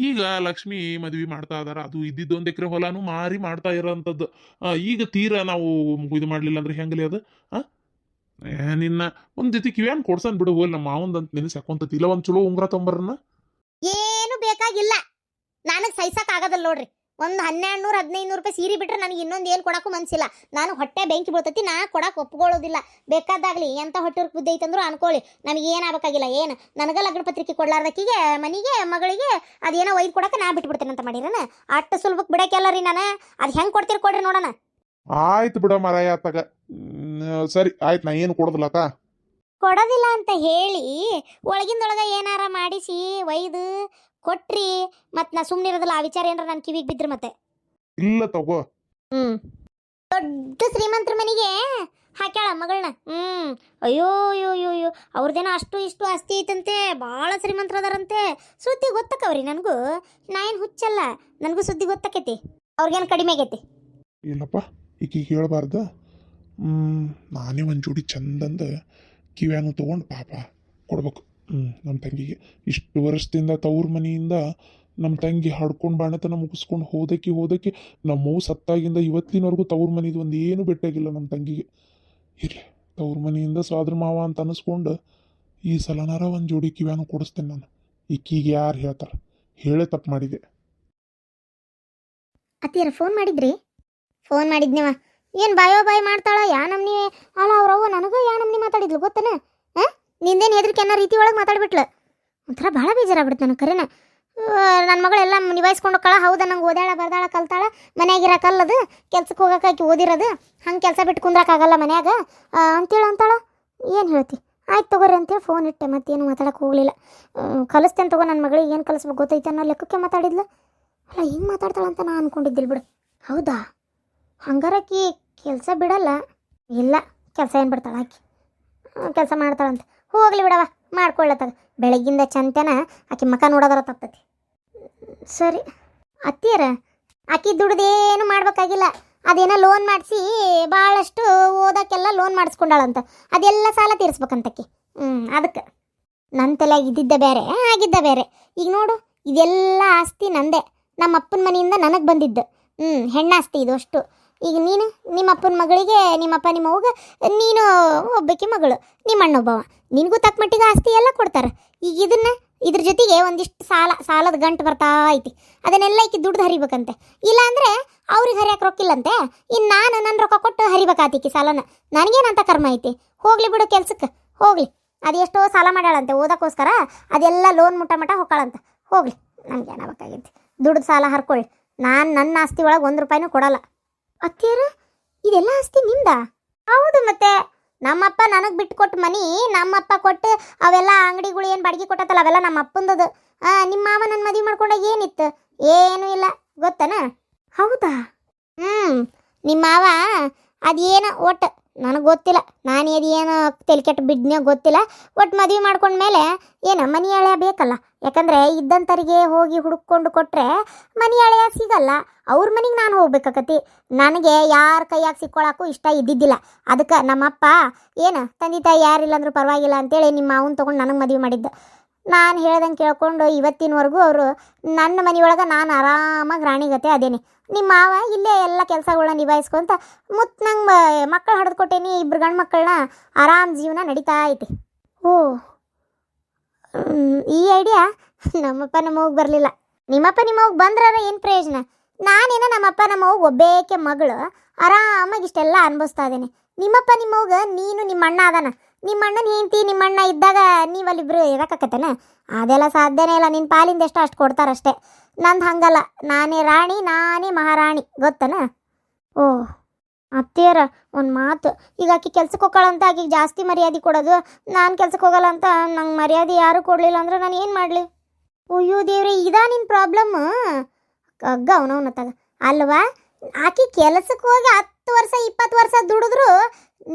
C: ಈಗ ಲಕ್ಷ್ಮಿ ಮದ್ವೆ ಮಾಡ್ತಾ ಇದಾರ, ಅದು ಇದ್ದಿದ್ದು 1 ಎಕರೆ ಹೊಲಾನು ಮಾರಿ ಮಾಡ್ತಾ ಇರೋಂಥದ್ದು. ಈಗ ತೀರಾ ನಾವು ಇದು ಮಾಡ್ಲಿಲ್ಲ ಅಂದ್ರೆ ಹೆಂಗಲಿ ಅದು? ಆ ನಿನ್ನ ಒಂದ್ ಜೊತೆ ಕಿವ್ಯಾನ್ ಕೊಡ್ಸನ್ ಬಿಡು, ಹೋಲ್ ನಮ್ಮ ಮಾವಂದಂತ ನೆನೆಸಾಕೊಂತತಿ. ಇಲ್ಲ ಒಂದ್ ಚಲೋ ಉಂಗ್ರ ತೊಂಬರನ್ನ.
A: ಏನು ಬೇಕಾಗಿಲ್ಲ, ನನಗೆ ಸಹಿಸಕ್ ಆಗೋದಲ್ಲ ನೋಡ್ರಿ. ಒಂದು 1200 1500 ರೂಪಾಯಿ ಸೀರೆ ಬಿಟ್ರೆ ನನಗೆ ಇನ್ನೊಂದು ಏನು ಕೊಡಕ್ಕೂ ಮನ್ಸಿಲ್ಲ. ನಾನು ಹೊಟ್ಟೆ ಬೆಂಕಿ ಬೀಳ್ತೈತಿ, ನಾ ಕೊಡಕ್ಕೆ ಒಪ್ಕೊಳ್ಳೋದಿಲ್ಲ. ಬೇಕಾದಾಗಲಿ ಎಂಥ ಹೊಟ್ಟೆ ಬುದ್ಧಿ ಐತಂದ್ರು ಅನ್ಕೊಳ್ಳಿ, ನನಗೆ ಏನಾಗಬೇಕಾಗಿಲ್ಲ. ಏನು ನನಗೆ ಲಗ್ನ ಪತ್ರಿಕೆ ಕೊಡ್ಲಾರ್ದಕ್ಕಿಗೆ ಮನೆಗೆ ಮಗಳಿಗೆ ಅದೇನೋ ಒಯ್ದು ಕೊಡಕ್ಕೆ ನಾ ಬಿಟ್ಬಿಡ್ತೇನೆ ಅಂತ ಮಾಡಿರನ. ಅಷ್ಟು ಸುಲಭಕ್ಕೆ ಬಿಡಕ್ಕೆಲ್ಲ ರೀ ನಾನು. ಅದು ಹೆಂಗೆ ಕೊಡ್ತೀರಿ ಕೊಡ್ರಿ ನೋಡೋಣ.
C: ಆಯ್ತು ಬಿಡ ಮಾರಾಯ ಆತಾಗ. ಸರಿ ಆಯ್ತು, ನಾ ಏನು ಕೊಡೋದಿಲ್ಲ ಅಕ್ಕ.
A: ಕೊಡೋದಿಲ್ಲ ಅಂತ ಹೇಳಿ ಒಳಗಿಂದೊಳಗೆ ಏನಾರ ಮಾಡಿಸಿ ಒಯ್ದು ಕೊಟ್ರಿ ಮತ್ತು ನಾ ಸುಮ್ಮನೆ ಇರೋದಿಲ್ಲ. ಆ ವಿಚಾರ ಏನಾರ ನನ್ನ ಕಿವಿಗೆ ಬಿದ್ದರೆ ಮತ್ತೆ
C: ಇಲ್ಲ ತಗೋ.
A: ದೊಡ್ಡ ಶ್ರೀಮಂತರ ಮನೆಗೆ ಹಾಕ್ಯಾಳ ಮಗಳನ್ನ. ಅಯ್ಯೋ ಅಯ್ಯೋ ಅಯ್ಯೋ ಅಯ್ಯೋ, ಅವ್ರದ್ದೇನೋ ಅಷ್ಟು ಇಷ್ಟು ಆಸ್ತಿ ಐತಂತೆ, ಭಾಳ ಶ್ರೀಮಂತರ ಅದಾರಂತೆ. ಸುದ್ದಿ ಗೊತ್ತಕ್ಕವ್ರಿ ನನಗೂ. ನಾ ಏನು ಹುಚ್ಚಲ್ಲ, ನನಗೂ ಸುದ್ದಿ ಗೊತ್ತಾಕೈತಿ. ಅವ್ರಿಗೇನು ಕಡಿಮೆ ಆಗೈತಿ.
C: ಇಲ್ಲಪ್ಪ, ಈಕಿಗೆ ಹೇಳ್ಬಾರ್ದ. ನಾನೇ ಒಂದು ಜೋಡಿ ಚಂದಂದ ಕಿವ್ಯಾನು ತೊಗೊಂಡು ಪಾಪ ಕೊಡ್ಬೇಕು. ನಮ್ಮ ತಂಗಿಗೆ ಇಷ್ಟು ವರ್ಷದಿಂದ ತವ್ರ ಮನೆಯಿಂದ ನಮ್ಮ ತಂಗಿ ಹಾಡ್ಕೊಂಡು ಬಾಣತನ ಮುಗಿಸ್ಕೊಂಡು ಹೋದಕ್ಕೆ ನಮ್ಮವು ಸತ್ತಾಗಿಂದ ಇವತ್ತಿನವರೆಗೂ ತವ್ರ ಮನೆದು ಒಂದು ಏನು ಬೆಟ್ಟಾಗಿಲ್ಲ ನಮ್ಮ ತಂಗಿಗೆ. ಇರಲಿ, ತವ್ರ ಮನೆಯಿಂದ ಸ್ವಾದ್ರ ಮಾವ ಅಂತ ಅನ್ನಿಸ್ಕೊಂಡು ಈ ಸಲನಾರ ಒಂದು ಜೋಡಿ ಕಿವ್ಯಾನು ಕೊಡಿಸ್ತೇನೆ ನಾನು. ಈಕಿಗೆ ಯಾರು ಹೇಳ್ತಾರೆ, ಹೇಳೇ ತಪ್ಪು ಮಾಡಿದೆ.
A: ಅತ್ತಿಯರ ಫೋನ್ ಮಾಡಿದ್ರಿ? ಫೋನ್ ಮಾಡಿದ್ನಿವ. ಏನು ಬಾಯೋ ಮಾಡ್ತಾಳ, ಯಾ ನಮ್ನಿ. ಅಲ್ಲ ಅವ್ರವ್ವ ನನಗೂ ಯಾ ನಮ್ನಿ ಮಾತಾಡಿದ್ಲು ಗೊತ್ತನ. ನಿಂದೇನು ಹೆದರಿಕೆ ಅನ್ನೋ ರೀತಿ ಒಳಗೆ ಮಾತಾಡ್ಬಿಟ್ಲು. ಒಂಥರ ಭಾಳ ಬೇಜಾರಾಗ್ಬಿಡ್ತು ನನಗೆ ಕರೆನ. ನನ್ನ ಮಗಳೆಲ್ಲ ನಿಭಾಯಿಸ್ಕೊಂಡು ಹೋಗ್ಕಳ. ಹೌದಾ, ನಂಗೆ ಓದಾಳ ಬರ್ದಾಳ ಕಲ್ತಾಳ, ಮನ್ಯಾಗಿರಕ್ಕಲ್ಲದು, ಕೆಲ್ಸಕ್ಕೆ ಹೋಗಕ್ಕೆ ಓದಿರೋದು, ಹಂಗೆ ಕೆಲಸ ಬಿಟ್ಟು ಕುಂದ್ರಕ್ಕಾಗಲ್ಲ ಮನ್ಯಾಗ ಅಂತೇಳಿ ಅಂತಾಳ. ಏನು ಹೇಳ್ತಿ? ಆಯ್ತು ತಗೋರಿ ಅಂತೇಳಿ ಫೋನ್ ಇಟ್ಟೆ, ಮತ್ತೇನು ಮಾತಾಡಕ್ಕೆ ಹೋಗಲಿಲ್ಲ. ಕಲಿಸ್ತೇನೆ ತಗೋ, ನನ್ನ ಮಗಳಿಗೆ ಏನು ಕಲಿಸ್ಬೇಕು ಗೊತ್ತೈತೆ ಅನ್ನೋ ಲೆಕ್ಕಕ್ಕೆ ಮಾತಾಡಿದ್ಲು. ಅಲ್ಲ ಹಿಂಗೆ ಮಾತಾಡ್ತಾಳಂತ ನಾ ಅನ್ಕೊಂಡಿದ್ದಿಲ್ಲ ಬಿಡು. ಹೌದಾ, ಹಂಗಾರಕ್ಕಿ ಕೆಲಸ ಬಿಡಲ್ಲ? ಇಲ್ಲ, ಕೆಲಸ ಏನು ಬಿಡ್ತಾಳ ಆಕಿ, ಕೆಲಸ ಮಾಡ್ತಾಳಂತ. ಹೋಗ್ಲಿ ಬಿಡವ, ಮಾಡ್ಕೊಳ್ಳತ್ತಾಗ. ಬೆಳಗ್ಗಿಂದ ಚಂತೆನ ಆಕಿ ಮಕ ನೋಡೋದಾರ ತಪ್ಪತಿ. ಸರಿ ಅತ್ತಿಯರ, ಆಕಿ ದುಡ್ದೇನು ಮಾಡ್ಬೇಕಾಗಿಲ್ಲ. ಅದೇನೋ ಲೋನ್ ಮಾಡಿಸಿ ಭಾಳಷ್ಟು ಓದೋಕ್ಕೆಲ್ಲ ಲೋನ್ ಮಾಡಿಸ್ಕೊಂಡಾಳಂತ. ಅದೆಲ್ಲ ಸಾಲ ತೀರಿಸ್ಬೇಕಂತಕ್ಕಿ. ಅದಕ್ಕೆ ನನ್ನ ತಲೆಯಾಗ ಇದ್ದಿದ್ದ ಬೇರೆ ಆಗಿದ್ದ ಬೇರೆ. ಈಗ ನೋಡು, ಇದೆಲ್ಲ ಆಸ್ತಿ ನಂದೆ, ನಮ್ಮ ಅಪ್ಪನ ಮನೆಯಿಂದ ನನಗೆ ಬಂದಿದ್ದು. ಹೆಣ್ಣಾಸ್ತಿ ಇದು ಅಷ್ಟು. ಈಗ ನೀನು ನಿಮ್ಮ ಅಪ್ಪನ ಮಗಳಿಗೆ, ನಿಮ್ಮಪ್ಪ ನಿಮ್ಮ ಅವ್ಗ ನೀನು ಒಬ್ಬಾಕಿ ಮಗಳು, ನಿಮ್ಮ ಅಣ್ಣೊಬ್ಬವ, ನಿನಗೂ ತಕ್ಕ ಮಟ್ಟಿಗೆ ಆಸ್ತಿ ಎಲ್ಲ ಕೊಡ್ತಾರೆ. ಈಗ ಇದ್ರ ಜೊತೆಗೆ ಒಂದಿಷ್ಟು ಸಾಲದ ಗಂಟು ಬರ್ತಾ ಐತಿ. ಅದನ್ನೆಲ್ಲ ಈಕಿ ದುಡ್ಡು ಹರಿಬೇಕಂತೆ. ಇಲ್ಲಾಂದರೆ ಅವ್ರಿಗೆ ಹರಿಯಕ್ಕೆ ರೊಕ್ಕಿಲ್ಲಂತೆ. ಇನ್ನು ನಾನು ನನ್ನ ರೊಕ್ಕ ಕೊಟ್ಟು ಹರಿಬೇಕಾತೀಕಿ ಸಾಲನ. ನನಗೇನಂತ ಕರ್ಮ ಐತಿ? ಹೋಗ್ಲಿ ಬಿಡು ಕೆಲ್ಸಕ್ಕೆ, ಹೋಗ್ಲಿ. ಅದೆಷ್ಟೋ ಸಾಲ ಮಾಡ್ಯಾಳಂತೆ ಓದಕ್ಕೋಸ್ಕರ, ಅದೆಲ್ಲ ಲೋನ್ ಮುಟ್ಟ ಹೊಕ್ಕಾಳಂತ. ಹೋಗ್ಲಿ, ನನಗೇನಾಗಬೇಕಾಗೈತಿ? ದುಡ್ಡು ಸಾಲ ಹರ್ಕೊಳ್ಳಿ. ನಾನು ನನ್ನ ಆಸ್ತಿ ಒಳಗೆ 1 ರೂಪಾಯಿನೂ ಕೊಡಲ್ಲ. ಅತ್ತಿಯರ, ಇದೆಲ್ಲ ಆಸ್ತಿ ನಿಮ್ದ? ಹೌದು ಮತ್ತೆ. ನಮ್ಮಪ್ಪ ನನಗೆ ಬಿಟ್ಟು ಕೊಟ್ಟು ಮನಿ, ನಮ್ಮಪ್ಪ ಕೊಟ್ಟು ಅವೆಲ್ಲ ಅಂಗಡಿಗಳು ಏನು ಬಾಡಿಗೆ ಕೊಟ್ಟತ್ತಲ್ಲ, ಅವೆಲ್ಲ ನಮ್ಮ ಅಪ್ಪಂದದು. ನಿಮ್ಮ ಮಾವ ನನ್ನ ಮದುವೆ ಮಾಡ್ಕೊಂಡಾಗ ಏನಿತ್ತು? ಏನೂ ಇಲ್ಲ, ಗೊತ್ತನ? ಹೌದಾ? ನಿಮ್ಮ ಮಾವ ಅದೇನೋ ಒಟ್ಟು ನನಗೆ ಗೊತ್ತಿಲ್ಲ, ನಾನು ಅದೇನೋ ತಲೆ ಕೆಟ್ಟು ಬಿಡ್ನೋ ಗೊತ್ತಿಲ್ಲ. ಒಟ್ಟು ಮದುವೆ ಮಾಡ್ಕೊಂಡ್ಮೇಲೆ ಏನು ಮನೆ ಹಳೆಯ ಬೇಕಲ್ಲ. ಯಾಕಂದರೆ ಇದ್ದಂಥರಿಗೆ ಹೋಗಿ ಹುಡುಕೊಂಡು ಕೊಟ್ಟರೆ ಮನೆ ಹಳೆಯ ಸಿಗಲ್ಲ. ಅವ್ರ ಮನೆಗೆ ನಾನು ಹೋಗ್ಬೇಕಾಕತಿ. ನನಗೆ ಯಾರ ಕೈಯಾಗ ಸಿಕ್ಕೊಳಕ್ಕೂ ಇಷ್ಟ ಇದ್ದಿದ್ದಿಲ್ಲ. ಅದಕ್ಕೆ ನಮ್ಮಪ್ಪ ಏನು ತಂದೆ ತಾಯಿ ಯಾರಿಲ್ಲ ಅಂದ್ರೂ ಪರವಾಗಿಲ್ಲ ಅಂತೇಳಿ ನಿಮ್ಮ ಮಾವನ ತೊಗೊಂಡು ನನಗೆ ಮದುವೆ ಮಾಡಿದ್ದೆ. ನಾನು ಹೇಳ್ದಂಗೆ ಕೇಳ್ಕೊಂಡು ಇವತ್ತಿನವರೆಗೂ ಅವರು ನನ್ನ ಮನೆಯೊಳಗೆ ನಾನು ಆರಾಮಾಗಿ ರಾಣಿಗತೆ ಅದೇನೆ. ನಿಮ್ಮ ಮಾವ ಇಲ್ಲೇ ಎಲ್ಲ ಕೆಲಸಗಳನ್ನ ನಿಭಾಯಿಸ್ಕೊಂತ ನಂಗೆ ಮಕ್ಕಳು ಹಡ್ದು ಕೊಟ್ಟೇನಿ. 2 ಗಂಡು ಮಕ್ಕಳನ್ನ ಆರಾಮ್ ಜೀವನ ನಡೀತಾ ಐತಿ. ಓ, ಈ ಐಡಿಯಾ ನಮ್ಮಪ್ಪ ನಮ್ಮವ್ಗೆ ಬರಲಿಲ್ಲ. ನಿಮ್ಮಪ್ಪ ನಿಮ್ಮವ್ಗೆ ಬಂದ್ರಾರ ಏನು ಪ್ರಯೋಜನ? ನಾನೇನೋ ನಮ್ಮಪ್ಪ ನಮ್ಮವ್ಗೆ ಒಬ್ಬೇಕೆ ಮಗಳು ಆರಾಮಾಗಿ ಇಷ್ಟೆಲ್ಲ ಅನುಭವಿಸ್ತಾ ಇದ್ದೇನೆ. ನಿಮ್ಮಪ್ಪ ನಿಮ್ಮವ್ಗೆ ನೀನು ನಿಮ್ಮ ಅಣ್ಣ ಅದಾನ, ನಿಮ್ಮ ಅಣ್ಣನ ಹೆಂಡ್ತಿ ನಿಮ್ಮ ಅಣ್ಣ ಇದ್ದಾಗ ನೀವಲ್ಲಿಬ್ರು ಇರೋಕ್ಕಾಕತ್ತೇನ? ಅದೆಲ್ಲ ಸಾಧ್ಯನೇ ಇಲ್ಲ. ನಿನ್ನ ಪಾಲಿಂದ ಅಷ್ಟು ಕೊಡ್ತಾರಷ್ಟೇ. ನಂದು ಹಂಗಲ್ಲ, ನಾನೇ ರಾಣಿ, ನಾನೇ ಮಹಾರಾಣಿ, ಗೊತ್ತನ? ಓ ಅತ್ತಿಯರ, ಒಂದು ಮಾತು. ಈಗ ಆಕಿ ಕೆಲ್ಸಕ್ಕೆ ಹೋಗೋಳಂತ ಆಕಿಗೆ ಜಾಸ್ತಿ ಮರ್ಯಾದೆ ಕೊಡೋದು, ನಾನು ಕೆಲ್ಸಕ್ಕೆ ಹೋಗಲ್ಲ ಅಂತ ನಂಗೆ ಮರ್ಯಾದೆ ಯಾರೂ ಕೊಡಲಿಲ್ಲ ಅಂದ್ರೆ ನಾನು ಏನು ಮಾಡಲಿ? ಅಯ್ಯೋ ದೇವ್ರೆ, ಇದಾ ನಿನ್ನ ಪ್ರಾಬ್ಲಮ್? ಅಗ್ಗ ಅವನವನತ್ತಾಗ ಅಲ್ವಾ? ಆಕಿ ಕೆಲಸಕ್ಕೆ ಹೋಗಿ 10 ವರ್ಷ 20 ವರ್ಷ ದುಡಿದ್ರು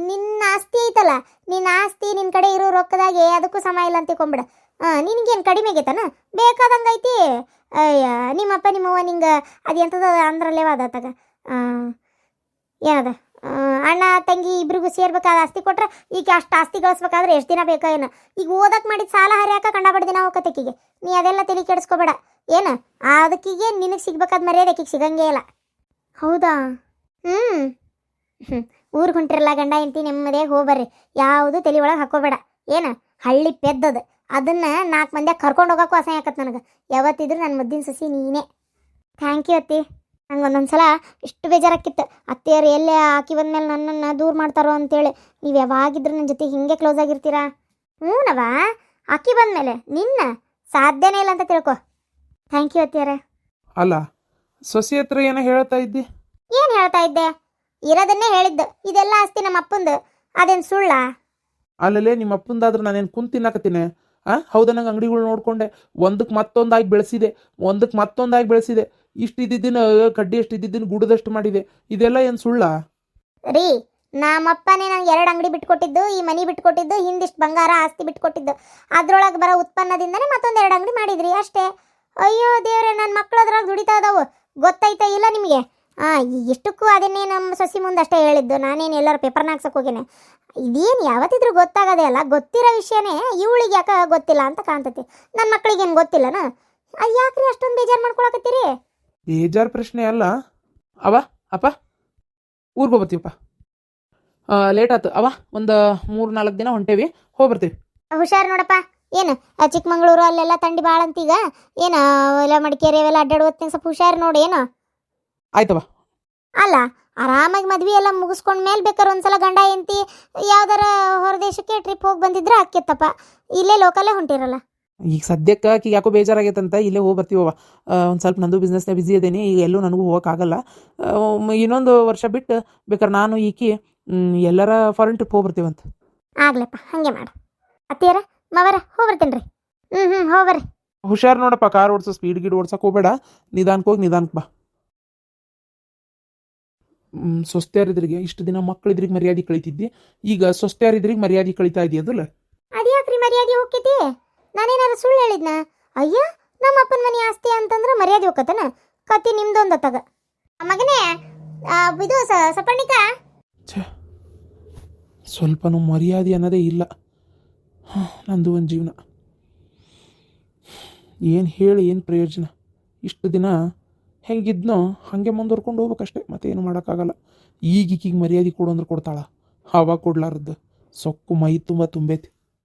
A: ನಿನ್ನ ಆಸ್ತಿ ಐತಲ್ಲ, ನಿನ್ನ ಆಸ್ತಿ ನಿನ್ನ ಕಡೆ ಇರೋ ರೊಕ್ಕದಾಗೆ ಅದಕ್ಕೂ ಸಮ ಇಲ್ಲ ಅಂತ ಕೊಂಬಿಡ. ನಿನಗೇನು ಕಡಿಮೆ ಆಗೈತನ? ಬೇಕಾದಂಗೆ ಐತಿ. ಅಯ್ಯ, ನಿಮ್ಮಪ್ಪ ನಿಮ್ಮವ್ವ ನಿಂಗೆ ಅದು ಎಂಥದ ಅಂದ್ರಲ್ಲೇವ ಅದತ್ತಾಗ ಏನದ ಅಣ್ಣ ತಂಗಿ ಇಬ್ರಿಗೂ ಸೇರ್ಬೇಕಾದ ಆಸ್ತಿ ಕೊಟ್ರೆ ಈಗ ಅಷ್ಟು ಆಸ್ತಿ ಗಳಿಸ್ಬೇಕಾದ್ರೆ ಎಷ್ಟು ದಿನ ಬೇಕಾ ಏನು? ಈಗ ಓದಕ್ಕೆ ಮಾಡಿದ ಸಾಲ ಹರಿಯಾಕ ಕಂಡಾಬಡ್ದು ದಿನ ಹೋಗತ್ತಕ್ಕಿಗೆ. ನೀ ಅದೆಲ್ಲ ತಲೆ ಕೆಡಿಸ್ಕೋಬೇಡ ಏನು. ಅದಕ್ಕಿಗೆ ನಿನಗೆ ಸಿಗ್ಬೇಕಾದ ಮರ್ಯಾದೆ ಆಕಿಗೆ ಸಿಗಂಗೇ ಇಲ್ಲ. ಹೌದಾ? ಹ್ಞೂ ಊರಿಗೆ ಹೊಂಟಿರಲ್ಲ ಗಂಡ ಎಂತಿ ನೆಮ್ಮದೇ ಹೋಗ್ಬರ್ರಿ. ಯಾವುದು ತಲೆ ಒಳಗೆ ಹಾಕೋಬೇಡ ಏನು. ಹಳ್ಳಿ ಪೆದ್ದದು, ಅದನ್ನು 4 ಮಂದಿಯಾಗ ಕರ್ಕೊಂಡು ಹೋಗೋಕ್ಕೂ ಅಸಹ್ಯ ಆಕತ್ತೆ ನನಗೆ. ಯಾವತ್ತಿದ್ರು ನನ್ನ ಮುದ್ದಿನ ಸಸಿ ನೀನೇ. ಥ್ಯಾಂಕ್ ಯು ಅತ್ತಿ. ನಂಗೆ ಒಂದೊಂದ್ಸಲ ಇಷ್ಟು ಬೇಜಾರಾಕಿತ್ತು, ಅತ್ತೆಯರು ಎಲ್ಲೇ ಆಕಿ ಬಂದಮೇಲೆ ನನ್ನನ್ನು ದೂರ ಮಾಡ್ತಾರೋ ಅಂತೇಳಿ. ನೀವು ಯಾವಾಗಿದ್ರು ನನ್ನ ಜೊತೆ ಹಿಂಗೆ ಕ್ಲೋಸ್ ಆಗಿರ್ತೀರಾ? ಹ್ಞೂನವ, ಆಕಿ ಬಂದಮೇಲೆ ನಿನ್ನ ಸಾಧ್ಯನೇ ಇಲ್ಲ ಅಂತ ತಿಳ್ಕೊ. ಥ್ಯಾಂಕ್ ಯು ಅತ್ತಿಯರೇ.
B: ಅಲ್ಲ, ಸೊಸೆ ಹತ್ರ ಏನೋ ಹೇಳ್ತಾ ಇದ್ದಿ?
A: ಏನು ಹೇಳ್ತಾ ಇದ್ದೆ? ಇರೋದನ್ನೇ ಹೇಳಿದ್ದು. ಇದೆಲ್ಲ ಆಸ್ತಿ ನಮ್ಮ ಅಪ್ಪಂದು, ಅದೇನು ಸುಳ್ಳ?
B: ಅಲ್ಲಲ್ಲೇ ನಿಮ್ಮ ಅಪ್ಪಂದಾದ್ರೆ ನಾನೇನು ಕುಂತು ತಿನ್ನಕತ್ತೀನಿ? ಹೌದಾ, ನಂಗೆ ಅಂಗಡಿಗಳು ನೋಡಿಕೊಂಡೆ, ಒಂದಕ್ಕೆ ಮತ್ತೊಂದಾಗಿ ಬೆಳೆಸಿದೆ. ಇಷ್ಟು ಇದ್ದಿದ್ದನ್ನು ಕಡ್ಡಿ ಎಷ್ಟು ಇದ್ದಿದ್ದನ್ನು ಗುಡದಷ್ಟು ಮಾಡಿದೆ. ಇದೆಲ್ಲ ಏನು ಸುಳ್ಳ?
A: ರೀ, ನಮ್ಮಪ್ಪನೇ ನಂಗೆ 2 ಅಂಗಡಿ ಬಿಟ್ಕೊಟ್ಟಿದ್ದು, ಈ ಮನೆ ಬಿಟ್ಕೊಟ್ಟಿದ್ದು, ಹಿಂದಿಷ್ಟು ಬಂಗಾರ ಆಸ್ತಿ ಬಿಟ್ಕೊಟ್ಟಿದ್ದು. ಅದ್ರೊಳಗೆ ಬರೋ ಉತ್ಪನ್ನದಿಂದನೇ ಮತ್ತೊಂದು 2 ಅಂಗಡಿ ಮಾಡಿದ್ರಿ ಅಷ್ಟೇ. ಅಯ್ಯೋ ದೇವ್ರೆ, ನನ್ನ ಮಕ್ಕಳು ಅದ್ರಾಗ ದುಡಿತಾ ಇದಾವು, ಗೊತ್ತೈತಾ ಇಲ್ಲ ನಿಮಗೆ? ಇಷ್ಟಕ್ಕೂ ಅದನ್ನೇ ನಮ್ಮ ಸೊಸಿ ಮುಂದೆ ಅಷ್ಟೇ ಹೇಳಿದ್ದು. ನಾನೇನು ಎಲ್ಲರೂ ಪೇಪರ್ನ ಹಾಕ್ಸಕ್ಕೆ ಹೋಗೇನೆ. ಇದೇನು ಯಾವತ್ತಿದ್ರೂ ಗೊತ್ತಾಗೋದೇ ಅಲ್ಲ. ಗೊತ್ತಿರೋ ವಿಷಯನೇ ಇವಳಿಗೆ ಯಾಕೆ ಗೊತ್ತಿಲ್ಲ ಅಂತ ಕಾಣ್ತೈತಿ. ನನ್ನ ಮಕ್ಕಳಿಗೇನು ಗೊತ್ತಿಲ್ಲನ? ಯಾಕ್ರಿ ಅಷ್ಟೊಂದು ಬೇಜಾರು ಮಾಡ್ಕೊಳಕತ್ತೀರಿ?
B: ಬೇಜಾರು ಪ್ರಶ್ನೆ ಅಲ್ಲ. ಅಪ್ಪ ಊರಿಗೆ ಹೋಗ್ಬರ್ತೀವಪ್ಪ. ಲೇಟ್ ಆಯ್ತು ಅವ, ಒಂದು 3-4 ದಿನ ಹೊಂಟೇವಿ, ಹೋಗ್ಬರ್ತೀವಿ.
A: ಹುಷಾರು ನೋಡಪ್ಪ. ಏನು ಚಿಕ್ಕಮಂಗ್ಳೂರು ಅಲ್ಲೆಲ್ಲ ಥಂಡಿ ಭಾಳ ಅಂತೀಗ. ಏನು ಎಲ್ಲ ಮಡಿಕೇರಿ ಅವೆಲ್ಲ ಅಡ್ಡಾಡುವತ್ತಿನ ಸ್ವಲ್ಪ ಹುಷಾರು ನೋಡಿ. ಏನು
B: ಆಯ್ತವ.
A: ಅಲ್ಲ, ಆರಾಮಾಗಿ ಮದ್ವೆ ಎಲ್ಲ ಮುಗಿಸ್ಕೊಂಡ ಮೇಲೆ ಬೇಕಾದ್ರೆ ಒಂದ್ಸಲ ಗಂಡ ಎಂತಿ ಯಾವ್ದಾರ ಹೊರದೇಶಕ್ಕೆ ಟ್ರಿಪ್ ಹೋಗಿ ಬಂದಿದ್ರೆ ಆಕ್ಕಿತ್ತಪ್ಪ. ಇಲ್ಲೇ ಲೋಕಲ್ಲೇ ಹೊಂಟಿರಲ್ಲ.
B: ಈಗ ಸದ್ಯಕ್ಕೆ ಆಕಿಗೆ ಯಾಕೋ ಬೇಜಾರಾಗೈತಂತ ಇಲ್ಲೇ ಹೋಗಿ ಬರ್ತೀವವ. ಒಂದು ಸ್ವಲ್ಪ ನಂದು ಬಿಸ್ನೆಸ್ನಾಗ ಬಿಸಿ ಇದ್ದೀನಿ, ಈಗ ಎಲ್ಲೂ ನನಗೂ ಹೋಗೋಕ್ಕಾಗಲ್ಲ. ಇನ್ನೊಂದು ವರ್ಷ ಬಿಟ್ಟು ಬೇಕಾದ್ರೆ ನಾನು ಈಕಿ ಎಲ್ಲರ ಫಾರಿನ್ ಟ್ರಿಪ್ ಹೋಗ್ಬರ್ತೀವಂತ.
A: ಆಗ್ಲಪ್ಪ, ಹಾಗೆ ಮಾಡು. ಅತ್ತಿಯರ ಮಾವರ ಹೋಗ್ಬರ್ತೇನೆ ರೀ. ಹೋಗ್ಬರ್ರಿ.
B: ಹುಷಾರು ನೋಡಪ್ಪ, ಕಾರ್ ಓಡಿಸೋ ಸ್ಪೀಡ್ ಗೀಡ್ ಓಡ್ಸಕ್ಕೆ ಹೋಗ್ಬೇಡ, ನಿಧಾನಕ್ಕೆ ಹೋಗಿ ನಿಧಾನಕ್ಕೆ ಬಾ. ಸೊಸ್ತ್ಯಾರಿದ್ರಿಗೆ ಇಷ್ಟು ದಿನ ಮಕ್ಕಳಿದ್ರಿಗೆ ಮರ್ಯಾದೆ ಕಳಿತಿದ್ದಿ, ಈಗ ಸೊಸ್ತ್ಯಾರಿದ್ರಿಗೆ ಮರ್ಯಾದೆ ಕಳಿತಾ ಇದೆಯದಲ್ಲ?
A: ಅದ್ಯಾಕ್ರಿ ಮರ್ಯಾದೆ ಹೋಗ್ತೈತಿ? ನಾನೇನಾರು ಸುಳ್ಳು ಹೇಳಿದ್ನ? ಅಯ್ಯ, ನಮ್ಮ ಅಪ್ಪನ ಮನೆ ಆಸ್ತಿ ಅಂತಂದ್ರೆ ಮರ್ಯಾದೆ ಹೋಗತ್ತನ? ಕತಿ ನಿಮ್ದೊಂದು ತಗ ಮಗನೇ. ಇದು ಸಪರ್ಣಿಕ,
B: ಸ್ವಲ್ಪನೂ ಮರ್ಯಾದೆ ಅನ್ನೋದೇ ಇಲ್ಲ. ನಂದು ಒಂದು ಜೀವನ, ಏನು ಹೇಳಿ ಏನು ಪ್ರಯೋಜನ? ಇಷ್ಟು ದಿನ ಹೆಂಗಿದ್ನೋ ಹಾಗೆ ಮುಂದುವರ್ಕೊಂಡು ಹೋಗ್ಬೇಕಷ್ಟೆ, ಮತ್ತೇನು ಮಾಡೋಕ್ಕಾಗಲ್ಲ. ಈಗೀಗ ಮರ್ಯಾದೆ ಕೊಡು ಅಂದ್ರೆ ಕೊಡ್ತಾಳ, ಆವಾಗ ಕೊಡ್ಲಾರದ್ದು ಸೊಕ್ಕು ಮೈ ತುಂಬ ತುಂಬೈತಿ.